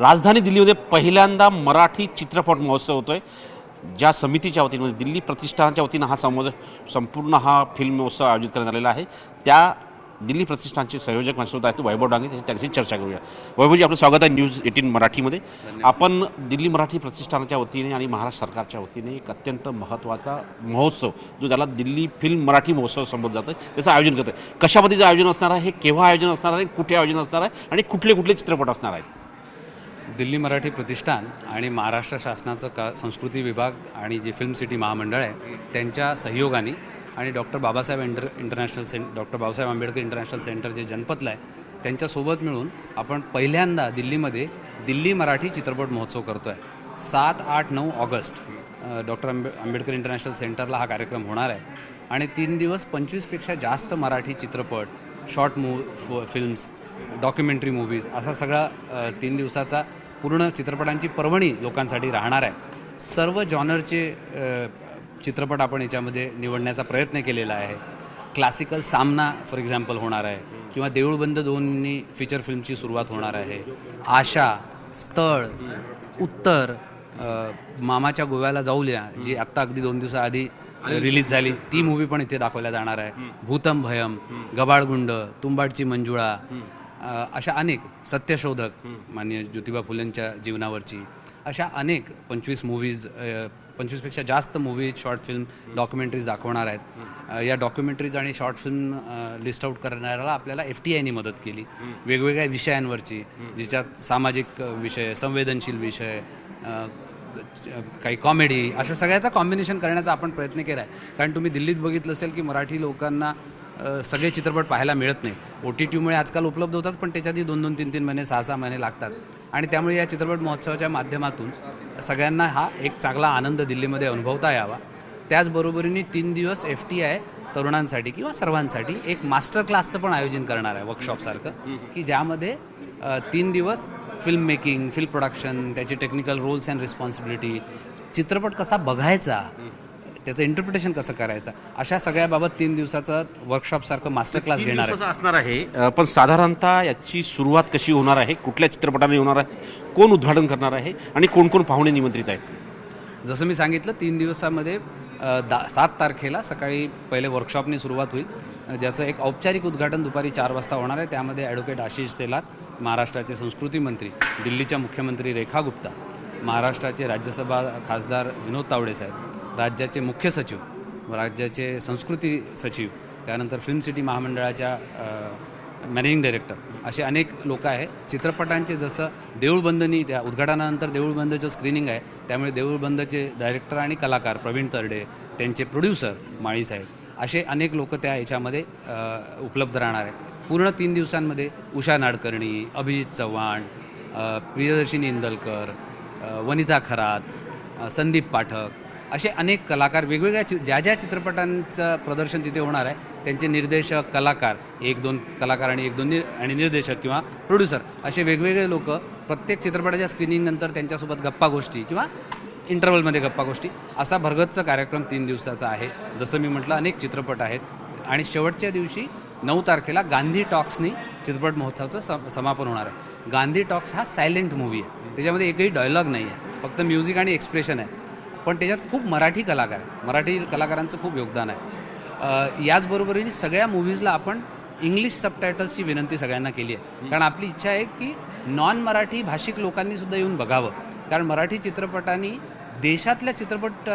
राजधानी दिल्लीमध्ये पहिल्यांदा मराठी चित्रपट महोत्सव होतोय। ज्या समितीच्या वतीने दिल्ली प्रतिष्ठानच्या वतीने हा संपूर्ण हा फिल्म महोत्सव आयोजित करण्यात आलेला आहे। त्या दिल्ली प्रतिष्ठानचे संयोजक मानसोबत आहेत वैभव डांगे, त्यांच्याशी चर्चा करूया। वैभवजी, आपलं स्वागत आहे न्यूज 18 मराठीमध्ये। आपण दिल्ली मराठी प्रतिष्ठानाच्या वतीने आणि महाराष्ट्र सरकारच्या वतीने एक अत्यंत महत्त्वाचा महोत्सव जो ज्याला दिल्ली फिल्म मराठी महोत्सव संबोधलं जातं त्याचं आयोजन करतोय। कशा पद्धतीचं आयोजन असणार आहे, हे केव्हा आयोजन असणार आहे, कुठे आयोजन असणार आहे आणि कुठले कुठले चित्रपट असणार आहेत? दिल्ली मराठी प्रतिष्ठान आणि महाराष्ट्र शासनाचं संस्कृती विभाग आणि जे फिल्म सिटी महामंडळ आहे त्यांच्या सहयोगाने आणि doctor Babasaheb Ambedkar international centre जे जनपथला आहे त्यांच्यासोबत मिळून आपण पहिल्यांदा दिल्लीमध्ये दिल्ली मराठी चित्रपट महोत्सव करतो आहे। 7, 8, 9 ऑगस्ट डॉक्टर आंबेडकर इंटरनॅशनल सेंटरला हा कार्यक्रम होणार आहे आणि 3 दिवस 25पेक्षा जास्त मराठी चित्रपट, शॉर्ट फिल्म्स, डॉक्युमेंटरी मूव्हीज असा सगळा 3 दिवसाचा पूर्ण चित्रपटांची पर्वणी लोकांसाठी राहणार आहे। सर्व जॉनरचे चित्रपट आपण याच्यामध्ये निवडण्याचा प्रयत्न केलेला आहे। क्लासिकल सामना फॉर एक्झाम्पल होणार आहे किंवा देऊळबंद 2 फीचर फिल्मची सुरुवात होणार आहे। आशा, स्थळ, उत्तर, मामाच्या गोव्याला जाऊया जी आत्ता अगदी 2 दिवसाआधी रिलीज झाली ती मूव्ही पण इथे दाखवल्या जाणार आहे। भूतम भयम, गबाळगुंड, तुंबाडची मंजुळा, अशा अनेक, सत्यशोधक माननीय ज्योतिबा फुलेंच्या जीवनावरची अशा अनेक 25 मूव्हीज, 25पेक्षा जास्त मूव्हीज, शॉर्ट फिल्म, डॉक्युमेंटरीज दाखवणार आहेत। या डॉक्युमेंटरीज आणि शॉर्ट फिल्म लिस्ट आउट करणाऱ्याला आपल्याला FTIने मदत केली वेगवेगळ्या विषयांवरची, ज्याच्यात सामाजिक विषय, संवेदनशील विषय, काही कॉमेडी, अशा सगळ्याचा कॉम्बिनेशन करण्याचा आपण प्रयत्न केला आहे। कारण तुम्ही दिल्लीत बघितलं असेल की मराठी लोकांना सगळे चित्रपट पाहायला मिळत नाही। OTTमुळे आजकाल उपलब्ध होतात पण त्याच्यातही 2-2, 3-3 महिने, 6-6 महिने लागतात आणि त्यामुळे या चित्रपट महोत्सवाच्या माध्यमातून सगळ्यांना हा एक चांगला आनंद दिल्लीमध्ये अनुभवता यावा। त्याचबरोबरीने 3 दिवस FTI तरुणांसाठी किंवा सर्वांसाठी एक मास्टर क्लासचं पण आयोजन करणार आहे, वर्कशॉपसारखं, की ज्यामध्ये 3 दिवस फिल्म मेकिंग, फिल्म प्रोडक्शन, त्याची टेक्निकल रोल्स अँड रिस्पॉन्सिबिलिटी, चित्रपट कसा बघायचा, त्याचं इंटरप्रिटेशन कसं करायचं, अशा सगळ्याबाबत 3 दिवसाचा वर्कशॉपसारखं मास्टर क्लास घेणार आहे असणार आहे। पण साधारणतः याची सुरुवात कशी होणार आहे, कुठल्या चित्रपटाने होणार आहे, कोण उद्घाटन करणार आहे आणि कोण कोण पाहुणे निमंत्रित आहेत? जसं मी सांगितलं 3 दिवसामध्ये 7 तारखेला सकाळी पहिले वर्कशॉपने सुरुवात होईल, ज्याचं एक औपचारिक उद्घाटन दुपारी 4 वाजता होणार आहे। त्यामध्ये ॲडव्होकेट आशिष शेलार, महाराष्ट्राचे संस्कृती मंत्री, दिल्लीच्या मुख्यमंत्री रेखा गुप्ता, महाराष्ट्राचे राज्यसभा खासदार विनोद तावडे साहेब, राज्याचे मुख्य सचिव, राज्याचे संस्कृती सचिव, त्यानंतर फिल्म सिटी महामंडळाच्या मॅनेजिंग डायरेक्टर, असे अनेक लोक आहे। चित्रपटांचे जसं देऊळबंदनी, त्या उद्घाटनानंतर देऊळबंदचं स्क्रीनिंग आहे, त्यामुळे देऊळबंदचे डायरेक्टर आणि कलाकार प्रवीण तरडे, त्यांचे प्रोड्युसर माळी साहेब, असे अनेक लोक त्या याच्यामध्ये उपलब्ध राहणार आहे। पूर्ण 3 दिवसांमध्ये उषा नाडकर्णी, अभिजित चव्हाण, प्रियदर्शिनी इंदलकर, वनिता खरात, संदीप पाठक, असे अनेक कलाकार, वेगवेगळ्या ज्या चित्रपटांचं प्रदर्शन तिथे होणार आहे त्यांचे निर्देशक, कलाकार, 1-2 कलाकार आणि 1-2 आणि निर्देशक किंवा प्रोड्युसर, असे वेगवेगळे लोक प्रत्येक चित्रपटाच्या स्क्रीनिंगनंतर त्यांच्यासोबत गप्पा गोष्टी किंवा इंटरवलमध्ये गप्पा गोष्टी, असा भरगतचा कार्यक्रम 3 दिवसाचा आहे। जसं मी म्हटलं अनेक चित्रपट आहेत आणि शेवटच्या दिवशी 9 तारखेला गांधी टॉक्सनी चित्रपट महोत्सवाचं समापन होणार आहे। गांधी टॉक्स हा सायलेंट मूव्ही आहे, त्याच्यामध्ये एकही डायलॉग नाही आहे, फक्त म्युझिक आणि एक्सप्रेशन आहे, पण त्याच्यात खूप मराठी कलाकार आहे, मराठी कलाकारांचं खूप योगदान आहे। याचबरोबरीने सगळ्या मूव्हीजला आपण इंग्लिश सबटायटल्सची विनंती सगळ्यांना केली आहे, कारण आपली इच्छा आहे की नॉन मराठी भाषिक लोकांनीसुद्धा येऊन बघावं, कारण मराठी चित्रपटांनी देशातल्या चित्रपट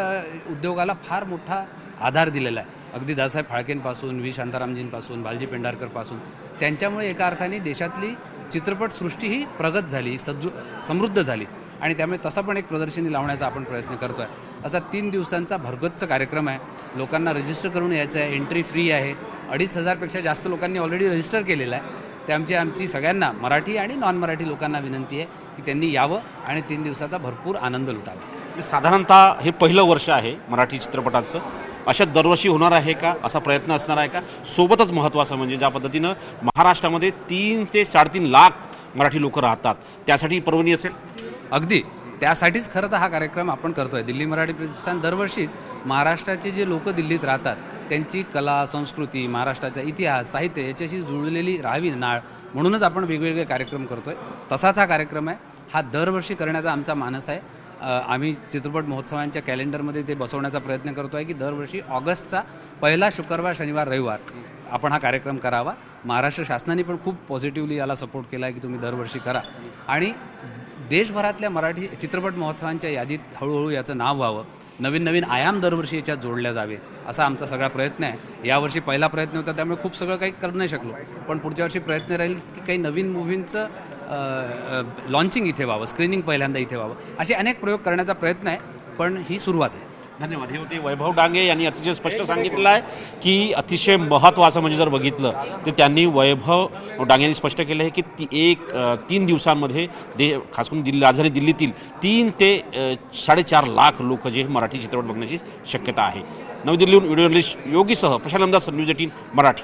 उद्योगाला फार मोठा आधार दिलेला आहे। अगदी दादासाहेब फाळकेंपासून, व्ही शांतारामजींपासून, भालजी पेंढारकरपासून, त्यांच्यामुळे एका अर्थाने देशातली चित्रपटसृष्टी ही प्रगत झाली, समृद्ध झाली आणि त्यामुळे तसा पण एक प्रदर्शनी लावण्याचा आपण प्रयत्न करतो आहे। असा 3 दिवसांचा भरगतचा कार्यक्रम आहे। लोकांना रजिस्टर करून यायचं आहे, एंट्री फ्री आहे। 2,500पेक्षा जास्त लोकांनी ऑलरेडी रजिस्टर केलेलं आहे। ते आमची सगळ्यांना, मराठी आणि नॉन मराठी लोकांना विनंती आहे की त्यांनी यावं आणि 3 दिवसाचा भरपूर आनंद लुटावा। साधारणतः हे पहिलं वर्ष आहे मराठी चित्रपटाचं, अशा दरवर्षी होणार आहे का, असा प्रयत्न असणार आहे का? सोबतच महत्त्वाचं म्हणजे ज्या पद्धतीनं महाराष्ट्रामध्ये 3 ते 3.5 लाख मराठी लोक राहतात, त्यासाठी पर्वणी असेल? अगदी त्यासाठीच खरं तर हा कार्यक्रम आपण करतो आहे। दिल्ली मराठी प्रतिष्ठान दरवर्षीच महाराष्ट्राचे जे लोक दिल्लीत राहतात त्यांची कला, संस्कृती, महाराष्ट्राचा इतिहास, साहित्य याच्याशी जुळलेली राहावी नाळ म्हणूनच आपण वेगवेगळे कार्यक्रम करतो आहे। तसाच हा कार्यक्रम आहे। हा दरवर्षी करण्याचा आमचा मानस आहे. आम्ही चित्रपट महोत्सवांच्या कॅलेंडरमध्ये ते बसवण्याचा प्रयत्न करतो आहे की दरवर्षी ऑगस्टचा पहिला शुक्रवार, शनिवार, रविवार आपण हा कार्यक्रम करावा. महाराष्ट्र शासनाने पण खूप पॉझिटिव्हली याला सपोर्ट केला आहे की तुम्ही दरवर्षी करा आणि देशभरातल्या मराठी चित्रपट महोत्सवांच्या यादीत हळूहळू याचं नाव व्हावं. नवीन नवीन आयाम दरवर्षी याच्यात जोडल्या जावे असा आमचा सगळा प्रयत्न आहे. यावर्षी पहिला प्रयत्न होता त्यामुळे खूप सगळं काही करू नाही शकलो, पण पुढच्या वर्षी प्रयत्न राहील की काही नवीन मूव्हींचं लॉन्चिंग इथे व्हावं, स्क्रीनिंग पहिल्यांदा इथे व्हावं, असे अनेक प्रयोग करण्याचा प्रयत्न आहे. पण ही सुरुवात आहे. धन्यवाद. हे होते वैभव डांगे यांनी अतिशय स्पष्ट सांगितलं आहे की अतिशय महत्त्वाचं म्हणजे जर बघितलं तर त्यांनी वैभव डांगे यांनी स्पष्ट केलं आहे की 3 दिवसांमध्ये खास करून राजधानी दिल्लीतील 3 ते 4.5 लाख लोक जे मराठी चित्रपट बघण्याची शक्यता आहे. नवी दिल्लीहून व्हिडिओ जर्नलिस्ट योगीसह प्रशांत आमदार, न्यूज 18 मराठी.